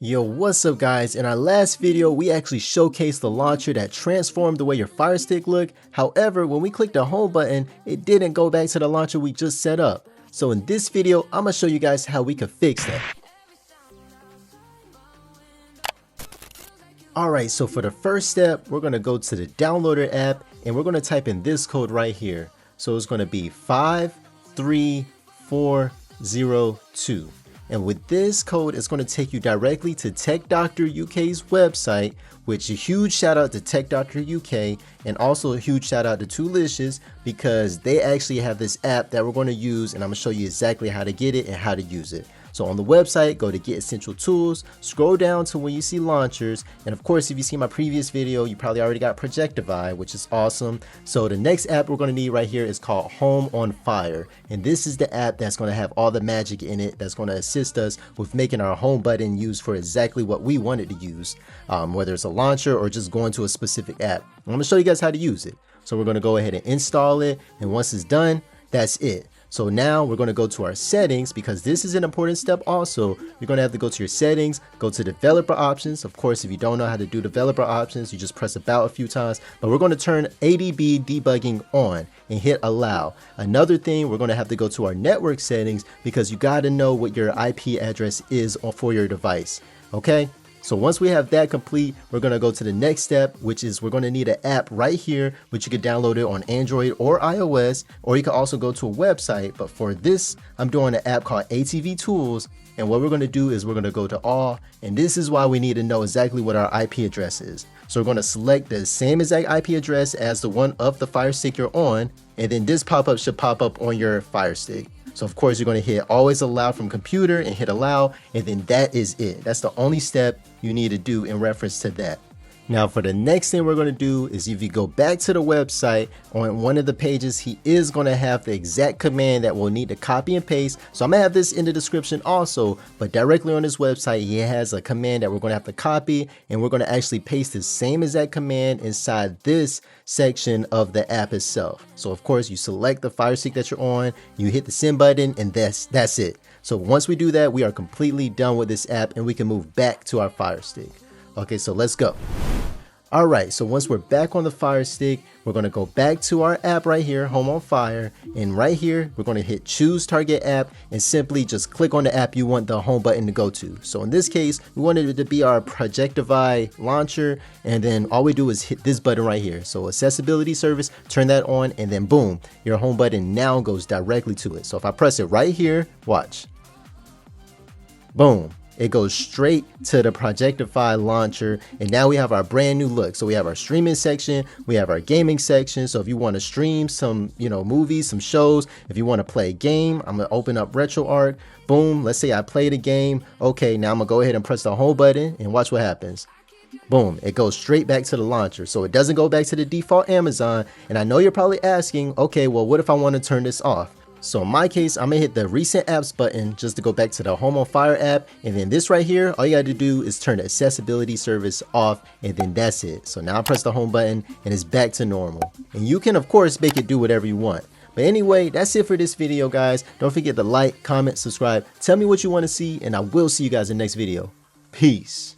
Yo, what's up guys? In our last video, we actually showcased the launcher that transformed the way your Firestick looked. However, when we clicked the home button, it didn't go back to the launcher we just set up. So in this video, I'm gonna show you guys how we could fix that. Alright, so for the first step, we're gonna go to the downloader app and we're gonna type in this code right here. So it's gonna be 53402. And with this code, it's going to take you directly to TechDoctorUK's website, which a huge shout out to TechDoctorUK and also a huge shout out to Toolicious because they actually have this app that we're going to use, and I'm going to show you exactly how to get it and how to use it. So on the website, go to Get Essential Tools, scroll down to when you see launchers, and of course if you see my previous video, you probably already got Projectivy, which is awesome. So the next app we're going to need right here is called HomeOnFire, and this is the app that's going to have all the magic in it that's going to assist us with making our home button used for exactly what we wanted to use, whether it's a launcher or just going to a specific app. I'm going to show you guys how to use it. So we're going to go ahead and install it, and once it's done, that's it. So now we're going to go to our settings because this is an important step also. You're going to have to go to your settings, go to developer options. Of course, if you don't know how to do developer options, you just press about a few times, but we're going to turn ADB debugging on and hit allow. Another thing, we're going to have to go to our network settings because you got to know what your IP address is for your device. Okay. So once we have that complete, we're going to go to the next step, which is we're going to need an app right here, which you can download it on Android or iOS, or you can also go to a website. But for this, I'm doing an app called ATVTools. And what we're going to do is we're going to go to all, and this is why we need to know exactly what our IP address is. So we're going to select the same exact IP address as the one of the Firestick you're on, and then this pop-up should pop up on your Firestick. So of course you're going to hit always allow from computer and hit allow, and then that is it. That's the only step you need to do in reference to that. Now for the next thing we're going to do is if you go back to the website, on one of the pages he is going to have the exact command that we'll need to copy and paste. So I'm going to have this in the description also, but directly on his website he has a command that we're going to have to copy, and we're going to actually paste the same exact command inside this section of the app itself. So of course you select the Firestick that you're on, you hit the send button, and that's it. So once we do that, we are completely done with this app and we can move back to our Firestick. Okay, so let's go. All right, so once we're back on the Firestick, we're going to go back to our app right here, HomeOnFire, and right here we're going to hit choose target app and simply just click on the app you want the home button to go to. So in this case, we wanted it to be our Projectivy launcher, and then all we do is hit this button right here. So accessibility service, turn that on, and then boom, your home button now goes directly to it. So if I press it right here, watch. Boom. It goes straight to the Projectivy launcher, and now we have our brand new look. So we have our streaming section, we have our gaming section. So if you want to stream some, movies, some shows, if you want to play a game, I'm gonna open up RetroArch. Boom. Let's say I played a game. Okay, now I'm gonna go ahead and press the home button and watch what happens. Boom, it goes straight back to the launcher. So it doesn't go back to the default Amazon. And I know you're probably asking, okay, well, what if I want to turn this off? So in my case, I'm gonna hit the recent apps button just to go back to the HomeOnFire app, and then this right here, all you got to do is turn the accessibility service off, and then that's it. So now I press the home button and it's back to normal, and you can of course make it do whatever you want. But anyway, that's it for this video guys. Don't forget to like, comment, subscribe, tell me what you want to see, and I will see you guys in the next video. Peace.